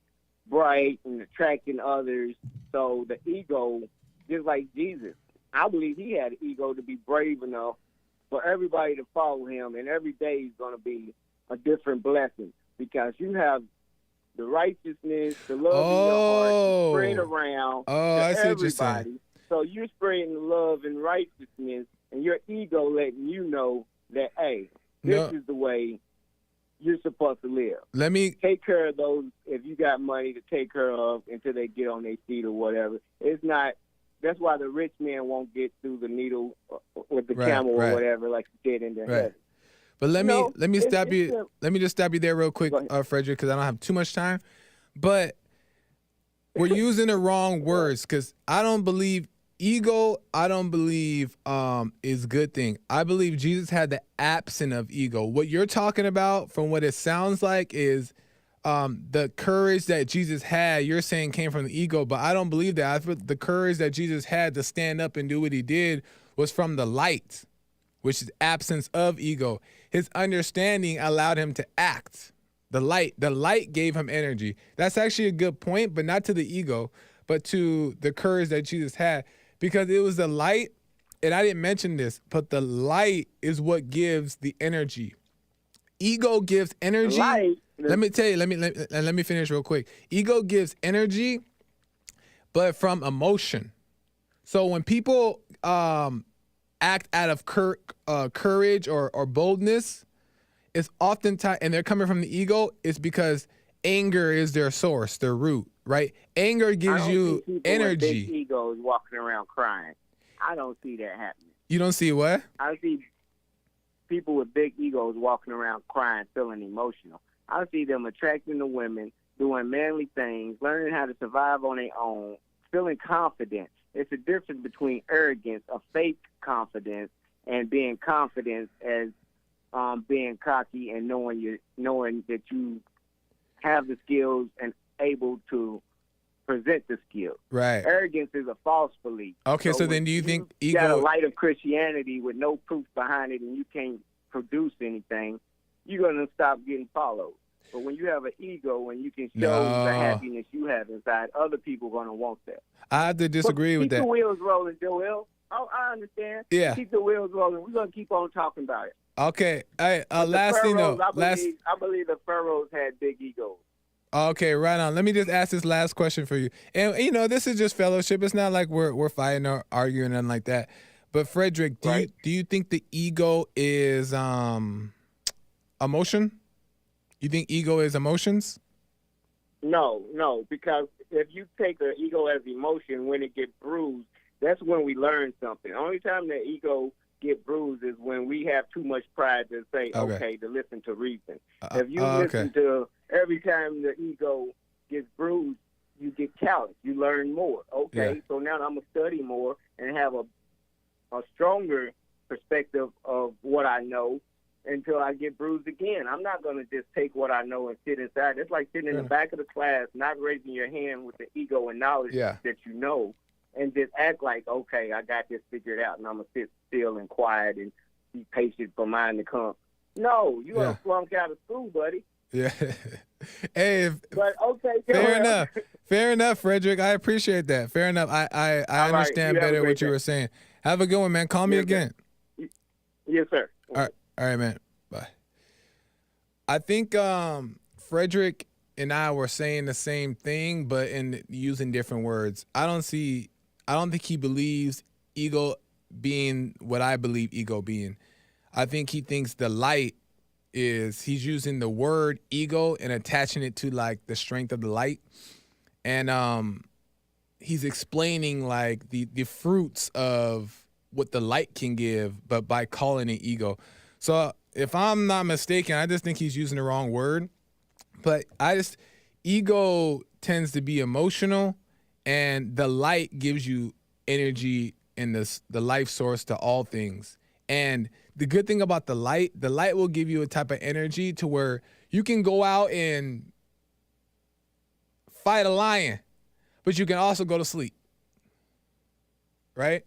bright and attracting others. So the ego, just like Jesus, I believe he had an ego to be brave enough for everybody to follow him, and every day is going to be a different blessing because you have the righteousness, the love in your heart to spread around to I see what you're everybody. saying. So you're spreading the love and righteousness, and your ego letting you know that, hey, this is the way you're supposed to live. Let me Take care of those if you got money to take care of until they get on their feet or whatever. It's not. That's why the rich man won't get through the needle with the camel or whatever, like you did in the heaven. But let me stop you. a- Let me just stop you there real quick, Frederick, because I don't have too much time. But we're using the wrong words because I don't believe ego. I don't believe is a good thing. I believe Jesus had the absence of ego. What you're talking about, from what it sounds like, is the courage that Jesus had. You're saying came from the ego, but I don't believe that. I feel the courage that Jesus had to stand up and do what he did was from the light, which is absence of ego. His understanding allowed him to act. The light gave him energy. That's actually a good point, but not to the ego, but to the courage that Jesus had, because it was the light. And I didn't mention this, but the light is what gives the energy. Ego gives energy. Light. Let me tell you. Let me finish real quick. Ego gives energy, but from emotion. So when people act out of courage or boldness, it's oftentimes, and they're coming from the ego, it's because anger is their source, their root, right? Anger gives you With energy. big egos walking around crying. I don't see that happening. You don't see what? I see people with big egos walking around crying, feeling emotional. I see them attracting the women, doing manly things, learning how to survive on their own, feeling confident. It's a difference between arrogance, a fake confidence, and being confident as being cocky and knowing that you have the skills and able to present the skills. Right. Arrogance is a false belief. Okay, so then do you think ego... got a light of Christianity with no proof behind it and you can't produce anything, you're going to stop getting followed. But when you have an ego and you can show the happiness you have inside, other people are going to want that. I have to disagree with that. Keep the wheels rolling, Joel. Oh, I understand. Yeah. Keep the wheels rolling. We're going to keep on talking about it. Okay. Last thing though. I believe the pharaohs had big egos. Okay, right on. Let me just ask this last question for you. And this is just fellowship. It's not like we're fighting or arguing or nothing like that. But Frederick, do you think the ego is emotion? You think ego is emotions? No, because if you take the ego as emotion, when it gets bruised, that's when we learn something. The only time the ego get bruised is when we have too much pride to say, okay to listen to reason. If you listen to every time the ego gets bruised, you get challenged. You learn more. Okay, so now I'm going to study more and have a stronger perspective of what I know until I get bruised again. I'm not going to just take what I know and sit inside. It's like sitting in the back of the class, not raising your hand with the ego and knowledge that you know, and just act like, okay, I got this figured out, and I'm going to sit still and quiet and be patient for mine to come. No, you are flunk out of school, buddy. Yeah. Hey, but okay, fair enough, Frederick. I appreciate that. Fair enough. I understand better what you were saying. Have a good one, man. Call me again. Yes, sir. All right, man. Bye. I think Frederick and I were saying the same thing, but in using different words. I don't think he believes ego being what I believe ego being. I think he thinks the light he's using the word ego and attaching it to like the strength of the light. And he's explaining like the fruits of what the light can give, but by calling it ego. So if I'm not mistaken, I just think he's using the wrong word. But ego tends to be emotional, and the light gives you energy and the life source to all things. And the good thing about the light will give you a type of energy to where you can go out and fight a lion, but you can also go to sleep, right?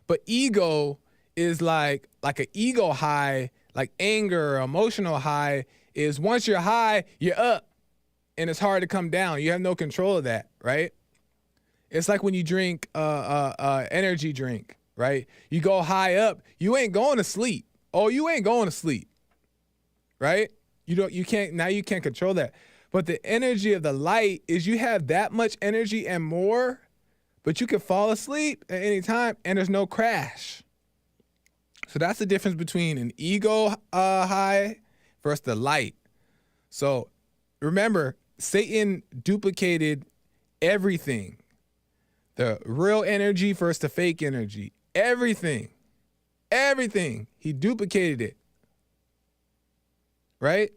But ego is like an ego high, like anger or emotional high is once you're high, you're up, and it's hard to come down. You have no control of that, right? It's like when you drink energy drink, right? You go high up, you ain't going to sleep. Oh, you ain't going to sleep, right? You can't control that. But the energy of the light is you have that much energy and more, but you can fall asleep at any time and there's no crash. So that's the difference between an ego high versus the light. So remember, Satan duplicated everything. The real energy versus the fake energy. Everything. He duplicated it. Right?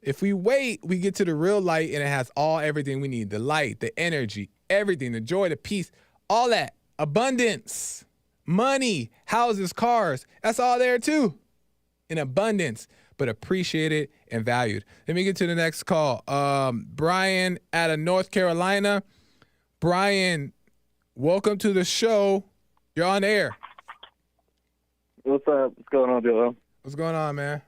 If we wait, we get to the real light and it has everything we need. The light, the energy, everything, the joy, the peace, all that. Abundance, money, houses, cars. That's all there too. In abundance, but appreciated and valued. Let me get to the next call. Brian out of North Carolina. Brian, welcome to the show. You're on air. What's up? What's going on, Joel? What's going on, man?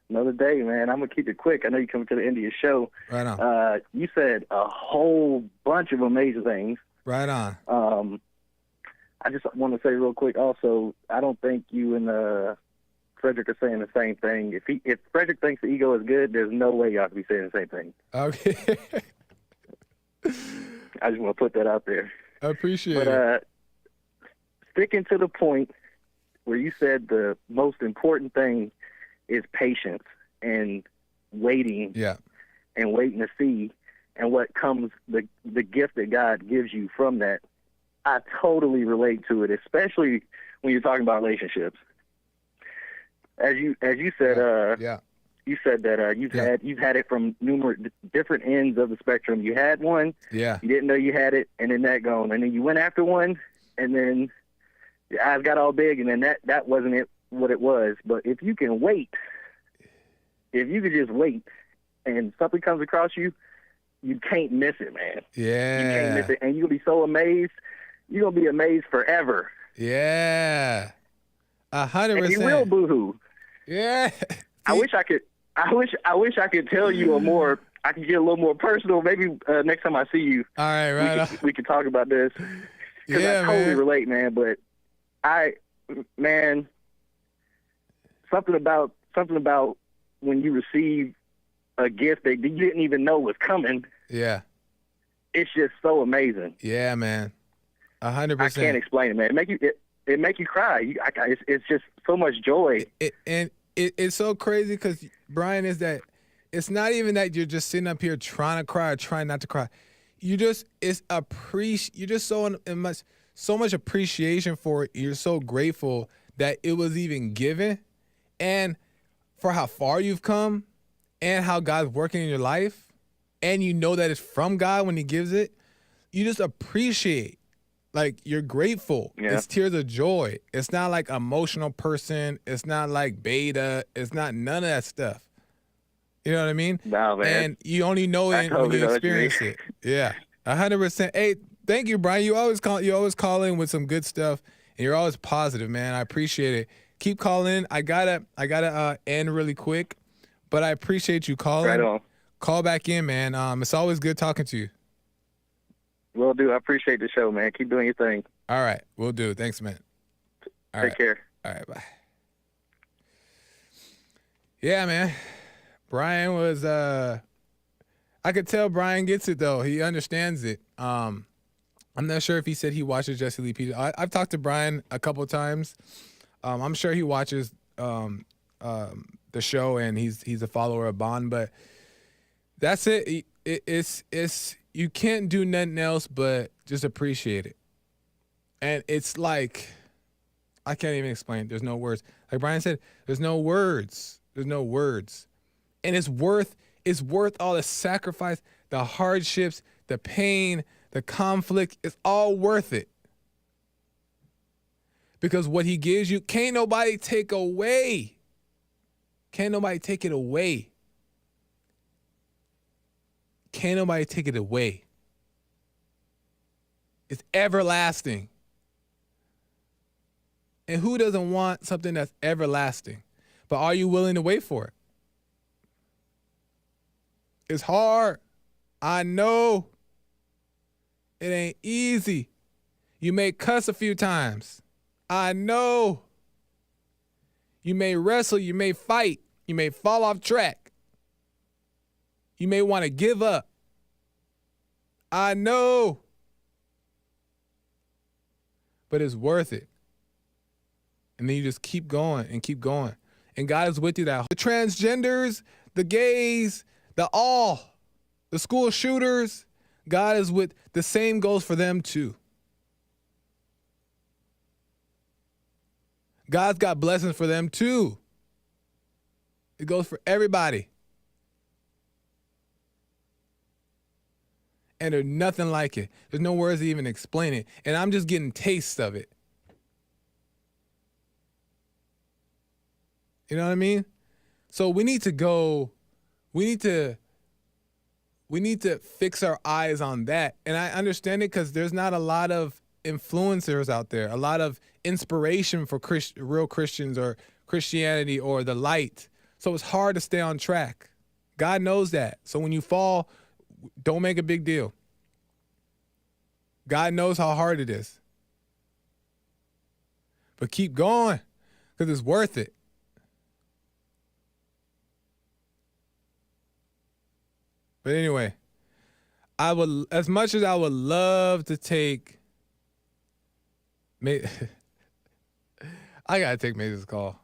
Another day, man. I'm going to keep it quick. I know you're coming to the end of your show. Right on. You said a whole bunch of amazing things. Right on. I just want to say real quick also, I don't think you and Frederick are saying the same thing. If Frederick thinks the ego is good, there's no way y'all can be saying the same thing. Okay. I just want to put that out there. I appreciate it. But sticking to the point where you said the most important thing is patience and waiting. Yeah. And waiting to see, and what comes, the gift that God gives you from that. I totally relate to it, especially when you're talking about relationships. As you said, you said that you've had it from numerous different ends of the spectrum. You had one, you didn't know you had it, and then that gone, and then you went after one, and then your eyes got all big, and then that wasn't it what it was. But if you can wait, if you could just wait, and something comes across you, you can't miss it, man. Yeah, you can't miss it, and you'll be so amazed. You're gonna be amazed forever. Yeah, 100%. And you will boohoo. Yeah. I wish I could tell you more. I could get a little more personal. Maybe next time I see you, all right, we could talk about this. Yeah, I totally relate, man. But something about when you receive a gift that you didn't even know was coming. Yeah. It's just so amazing. Yeah, man. 100%. I can't explain it, man. It make you cry. It's just so much joy. It's so crazy because, Brian, is that it's not even that you're just sitting up here trying to cry or trying not to cry. You just so much appreciation for it. You're so grateful that it was even given, and for how far you've come, and how God's working in your life, and you know that it's from God when He gives it. You just appreciate Like, you're grateful. Yeah. It's tears of joy. It's not like emotional person. It's not like beta. It's not none of that stuff. You know what I mean? Nah, man. And you only know I it totally when you know what you mean. experience it. Yeah, 100%. Hey, thank you, Brian. You always call in with some good stuff, and you're always positive, man. I appreciate it. Keep calling. I gotta end really quick, but I appreciate you calling. Right on. Call back in, man. It's always good talking to you. Will do. I appreciate the show, man. Keep doing your thing. All right, we'll do. Thanks, man. All Take right. care. All right, bye. Yeah, man. Brian was I could tell Brian gets it though. He understands it. I'm not sure if he said he watches Jesse Lee Peterson. I've talked to Brian a couple times. I'm sure he watches the show and he's a follower of Bond, but that's it. It's you can't do nothing else but just appreciate it. And it's like, I can't even explain. There's no words. Like Brian said, there's no words. There's no words. And it's worth all the sacrifice, the hardships, the pain, the conflict. It's all worth it. Because what he gives you, can't nobody take away. Can't nobody take it away. Can't nobody take it away. It's everlasting. And who doesn't want something that's everlasting? But are you willing to wait for it? It's hard. I know. It ain't easy. You may cuss a few times. I know. You may wrestle. You may fight. You may fall off track. You may want to give up. I know. But it's worth it. And then you just keep going and keep going. And God is with you. That the transgenders, the gays, the school shooters, God is with. The same goes for them too. God's got blessings for them too. It goes for everybody. And there's nothing like it. There's no words to even explain it. And I'm just getting tastes of it. You know what I mean? So we need to fix our eyes on that. And I understand it because there's not a lot of influencers out there, a lot of inspiration for real Christians or Christianity or the light. So it's hard to stay on track. God knows that. So when you fall, don't make a big deal. God knows how hard it is. But keep going because it's worth it. But anyway, as much as I would love to take, I gotta take Maze's call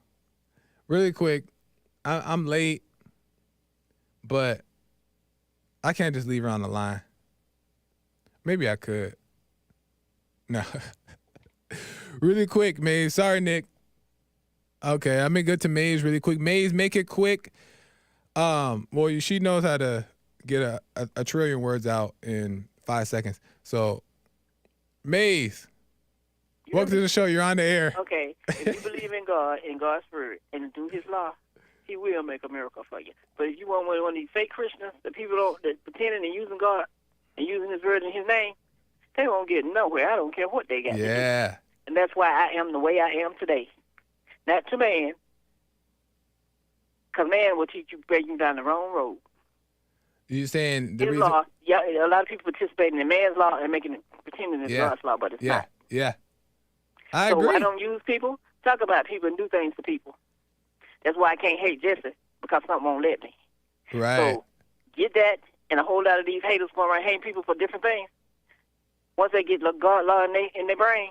really quick. I'm late, but I can't just leave her on the line. Maybe I could. No, really quick, Maze. Sorry, Nick. Okay, I'm gonna go to Maze really quick. Maze, make it quick. Well, she knows how to get a trillion words out in 5 seconds. So, Maze, welcome to the show. You're on the air. Okay, if you believe in God and God's word and do His law, He will make a miracle for you. But if you want one of these fake Christians, the people that pretending and using God and using His word in His name, they won't get nowhere. I don't care what they got to do. Yeah. And that's why I am the way I am today. Not to man, because man will teach you, bring you down the wrong road. You're saying the His reason? law, yeah, a lot of people participating in man's law and pretending it's God's law, but it's not. Yeah. I So agree. I don't use people, talk about people and do things to people. That's why I can't hate Jesse, because something won't let me. Right. So get that, and a whole lot of these haters going around hating people for different things. Once they get God law in their brain,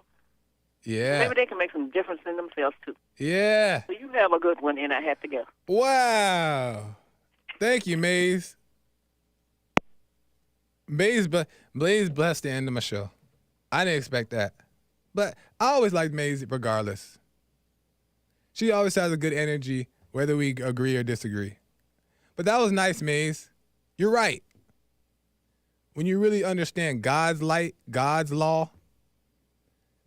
Yeah. maybe they can make some difference in themselves too. Yeah. So you have a good one, and I have to go. Wow. Thank you, Maze. Blaze blessed the end of my show. I didn't expect that. But I always liked Maze regardless. She always has a good energy, whether we agree or disagree. But that was nice, Maze. You're right. When you really understand God's light, God's law,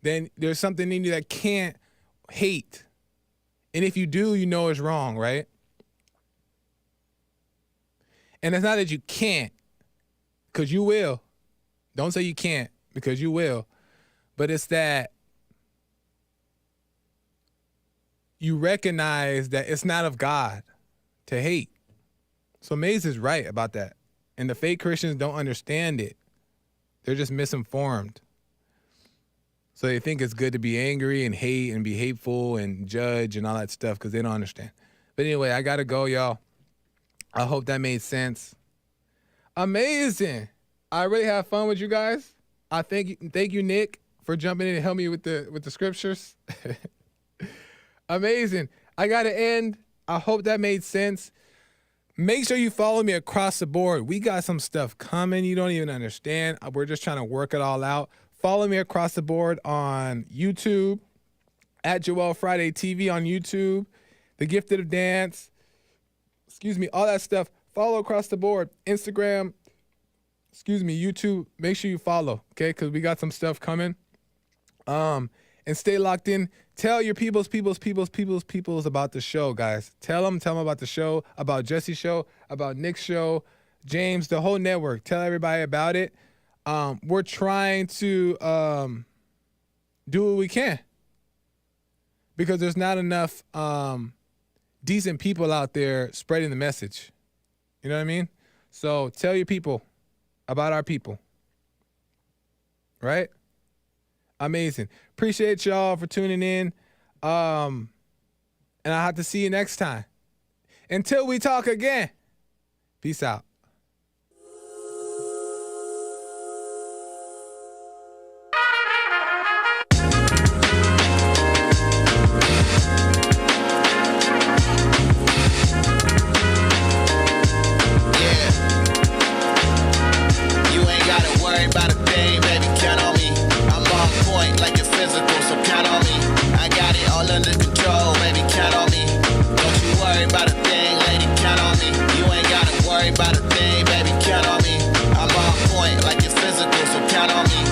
then there's something in you that can't hate. And if you do, you know it's wrong, right? And it's not that you can't, because you will. Don't say you can't, because you will. But it's that you recognize that it's not of God to hate. So Maze is right about that. And the fake Christians don't understand it. They're just misinformed. So they think it's good to be angry and hate and be hateful and judge and all that stuff because they don't understand. But anyway, I got to go, y'all. I hope that made sense. Amazing. I really have fun with you guys. I thank you, Nick, for jumping in and helping me with the scriptures. Amazing. I got to end. I hope that made sense. Make sure you follow me across the board. We got some stuff coming you don't even understand. We're just trying to work it all out. Follow me across the board on YouTube, at Joel Friday TV on YouTube, The Gifted of Dance, all that stuff. Follow across the board. Instagram, YouTube. Make sure you follow, okay? Because we got some stuff coming. And stay locked in. Tell your peoples about the show, guys. Tell them about the show, about Jesse's show, about Nick's show, James, the whole network. Tell everybody about it. We're trying to do what we can because there's not enough decent people out there spreading the message. You know what I mean? So tell your people about our people. Right? Amazing. Appreciate y'all for tuning in. And I'll have to see you next time. Until we talk again. Peace out. About a thing, baby, count on me. I'm on point like it's physical, so count on me.